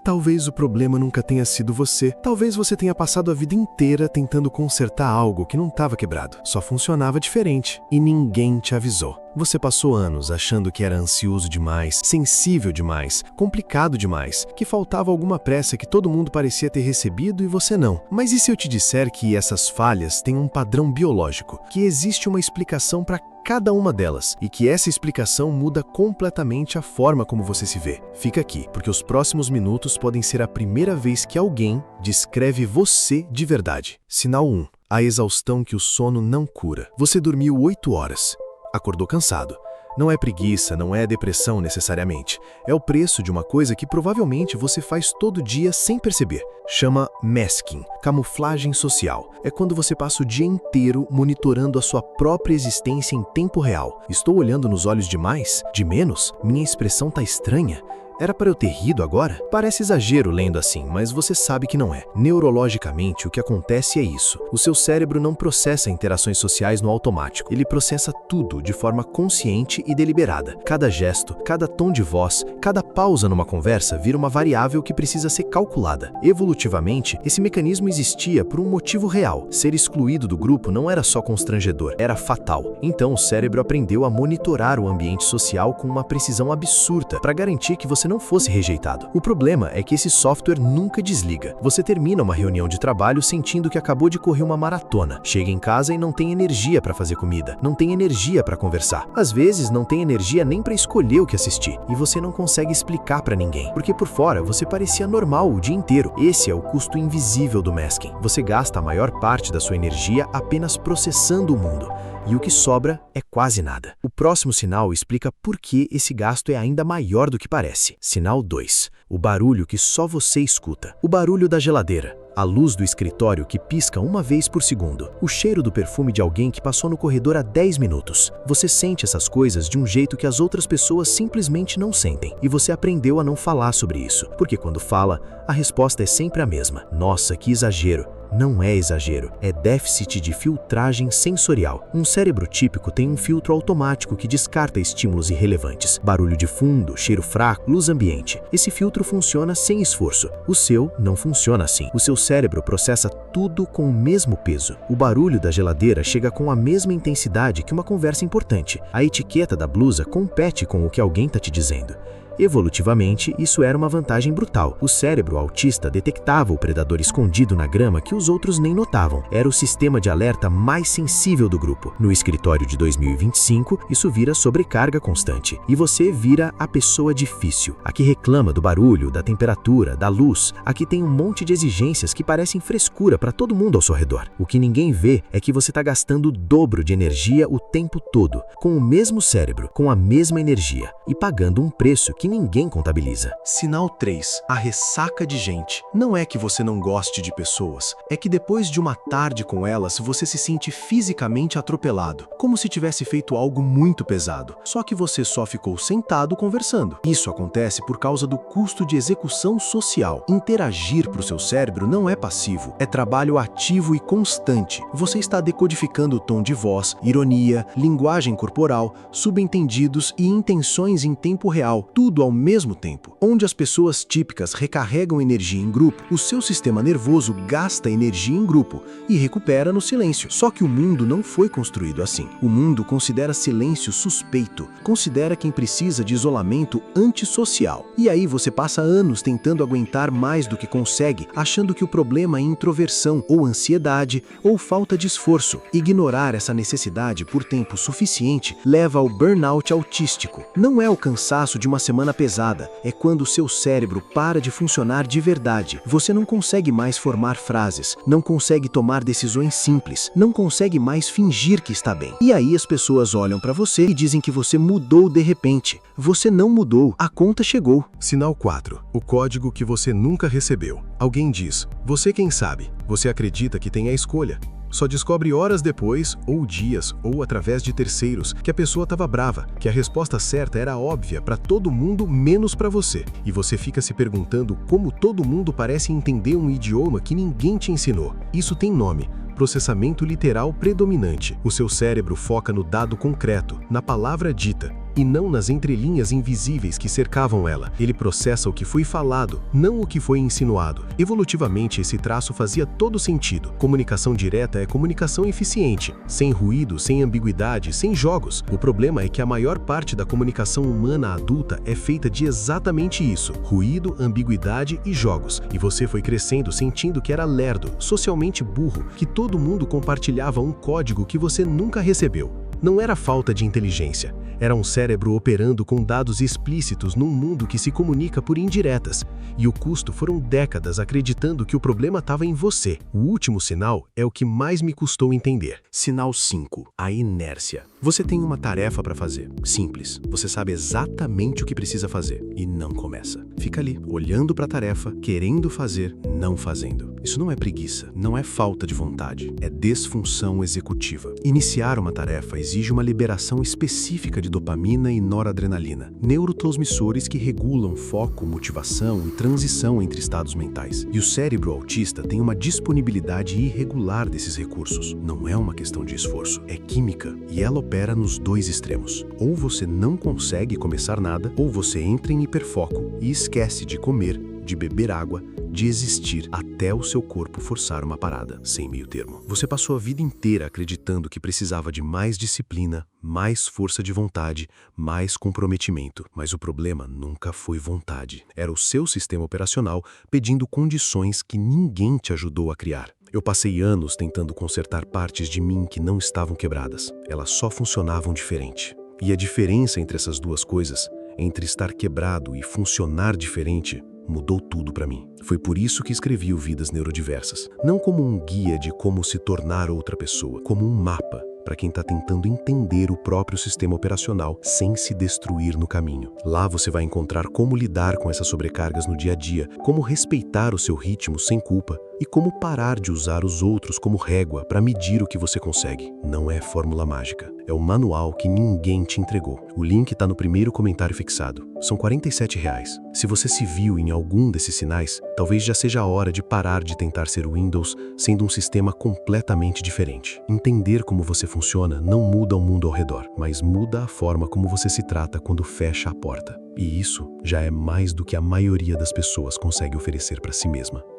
Talvez o problema nunca tenha sido você. Talvez você tenha passado a vida inteira tentando consertar algo que não estava quebrado. Só funcionava diferente e ninguém te avisou. Você passou anos achando que era ansioso demais, sensível demais, complicado demais, que faltava alguma pressa que todo mundo parecia ter recebido e você não. Mas e se eu te disser que essas falhas têm um padrão biológico, que existe uma explicação para cada uma delas e que essa explicação muda completamente a forma como você se vê? Fica aqui, porque os próximos minutos podem ser a primeira vez que alguém descreve você de verdade. Sinal 1. A exaustão que o sono não cura. Você dormiu 8 horas. Acordou cansado. Não é preguiça, não é depressão necessariamente. É o preço de uma coisa que provavelmente você faz todo dia sem perceber. Chama masking, camuflagem social. É quando você passa o dia inteiro monitorando a sua própria existência em tempo real. Estou olhando nos olhos demais? De menos? Minha expressão tá estranha? Era para eu ter rido agora? Parece exagero lendo assim, mas você sabe que não é. Neurologicamente, o que acontece é isso. O seu cérebro não processa interações sociais no automático. Ele processa tudo de forma consciente e deliberada. Cada gesto, cada tom de voz, cada pausa numa conversa vira uma variável que precisa ser calculada. Evolutivamente, esse mecanismo existia por um motivo real. Ser excluído do grupo não era só constrangedor, era fatal. Então, o cérebro aprendeu a monitorar o ambiente social com uma precisão absurda para garantir que você não fosse rejeitado. O problema é que esse software nunca desliga. Você termina uma reunião de trabalho sentindo que acabou de correr uma maratona. Chega em casa e não tem energia para fazer comida, não tem energia para conversar. Às vezes não tem energia nem para escolher o que assistir. E você não consegue explicar para ninguém, porque por fora você parecia normal o dia inteiro. Esse é o custo invisível do masking. Você gasta a maior parte da sua energia apenas processando o mundo. E o que sobra é quase nada. O próximo sinal explica por que esse gasto é ainda maior do que parece. Sinal 2. O barulho que só você escuta. O barulho da geladeira. A luz do escritório que pisca uma vez por segundo. O cheiro do perfume de alguém que passou no corredor há 10 minutos. Você sente essas coisas de um jeito que as outras pessoas simplesmente não sentem. E você aprendeu a não falar sobre isso. Porque quando fala, a resposta é sempre a mesma. Nossa, que exagero. Não é exagero, é déficit de filtragem sensorial. Um cérebro típico tem um filtro automático que descarta estímulos irrelevantes. Barulho de fundo, cheiro fraco, luz ambiente. Esse filtro funciona sem esforço. O seu não funciona assim. O seu cérebro processa tudo com o mesmo peso. O barulho da geladeira chega com a mesma intensidade que uma conversa importante. A etiqueta da blusa compete com o que alguém está te dizendo. Evolutivamente, isso era uma vantagem brutal. O cérebro autista detectava o predador escondido na grama que os outros nem notavam. Era o sistema de alerta mais sensível do grupo. No escritório de 2025, isso vira sobrecarga constante. E você vira a pessoa difícil, a que reclama do barulho, da temperatura, da luz, a que tem um monte de exigências que parecem frescura para todo mundo ao seu redor. O que ninguém vê é que você está gastando o dobro de energia o tempo todo, com o mesmo cérebro, com a mesma energia, e pagando um preço que ninguém contabiliza. Sinal 3. A ressaca de gente. Não é que você não goste de pessoas, é que depois de uma tarde com elas, você se sente fisicamente atropelado, como se tivesse feito algo muito pesado, só que você só ficou sentado conversando. Isso acontece por causa do custo de execução social. Interagir para o seu cérebro não é passivo, é trabalho ativo e constante. Você está decodificando o tom de voz, ironia, linguagem corporal, subentendidos e intenções em tempo real, tudo ao mesmo tempo. Onde as pessoas típicas recarregam energia em grupo, o seu sistema nervoso gasta energia em grupo e recupera no silêncio. Só que o mundo não foi construído assim. O mundo considera silêncio suspeito, considera quem precisa de isolamento antissocial. E aí você passa anos tentando aguentar mais do que consegue, achando que o problema é introversão, ou ansiedade, ou falta de esforço. Ignorar essa necessidade por tempo suficiente leva ao burnout autístico. Não é o cansaço de uma semana pesada, é quando o seu cérebro para de funcionar de verdade. Você não consegue mais formar frases, não consegue tomar decisões simples, não consegue mais fingir que está bem. E aí as pessoas olham para você e dizem que você mudou de repente. Você não mudou, a conta chegou. Sinal 4. O código que você nunca recebeu. Alguém diz, você quem sabe? Você acredita que tem a escolha. Só descobre horas depois, ou dias, ou através de terceiros, que a pessoa estava brava, que a resposta certa era óbvia para todo mundo menos para você. E você fica se perguntando como todo mundo parece entender um idioma que ninguém te ensinou. Isso tem nome. processamento literal predominante. O seu cérebro foca no dado concreto, na palavra dita, e não nas entrelinhas invisíveis que cercavam ela. Ele processa o que foi falado, não o que foi insinuado. Evolutivamente, esse traço fazia todo sentido. Comunicação direta é comunicação eficiente, sem ruído, sem ambiguidade, sem jogos. O problema é que a maior parte da comunicação humana adulta é feita de exatamente isso: ruído, ambiguidade e jogos. E você foi crescendo sentindo que era lerdo, socialmente burro, que todo mundo compartilhava um código que você nunca recebeu. Não era falta de inteligência, era um cérebro operando com dados explícitos num mundo que se comunica por indiretas. E o custo foram décadas acreditando que o problema estava em você. O último sinal é o que mais me custou entender. Sinal 5, a inércia. Você tem uma tarefa para fazer, simples. Você sabe exatamente o que precisa fazer e não começa. Fica ali, olhando para a tarefa, querendo fazer, não fazendo. Isso não é preguiça, não é falta de vontade, é desfunção executiva. Iniciar uma tarefa exige uma liberação específica de dopamina e noradrenalina, neurotransmissores que regulam foco, motivação e transição entre estados mentais. E o cérebro autista tem uma disponibilidade irregular desses recursos. Não é uma questão de esforço, é química, e ela opera nos dois extremos. Ou você não consegue começar nada, ou você entra em hiperfoco e esquece de comer, de beber água, de existir até o seu corpo forçar uma parada, sem meio termo. Você passou a vida inteira acreditando que precisava de mais disciplina, mais força de vontade, mais comprometimento. Mas o problema nunca foi vontade. Era o seu sistema operacional pedindo condições que ninguém te ajudou a criar. Eu passei anos tentando consertar partes de mim que não estavam quebradas. Elas só funcionavam diferente. E a diferença entre essas duas coisas, entre estar quebrado e funcionar diferente, mudou tudo para mim. Foi por isso que escrevi o Vidas Neurodiversas. Não como um guia de como se tornar outra pessoa, como um mapa para quem está tentando entender o próprio sistema operacional sem se destruir no caminho. Lá você vai encontrar como lidar com essas sobrecargas no dia a dia, como respeitar o seu ritmo sem culpa e como parar de usar os outros como régua para medir o que você consegue. Não é fórmula mágica. É o manual que ninguém te entregou. O link está no primeiro comentário fixado. São R$ 47. Se você se viu em algum desses sinais, talvez já seja a hora de parar de tentar ser o Windows sendo um sistema completamente diferente. Entender como você funciona não muda o mundo ao redor, mas muda a forma como você se trata quando fecha a porta. E isso já é mais do que a maioria das pessoas consegue oferecer para si mesma.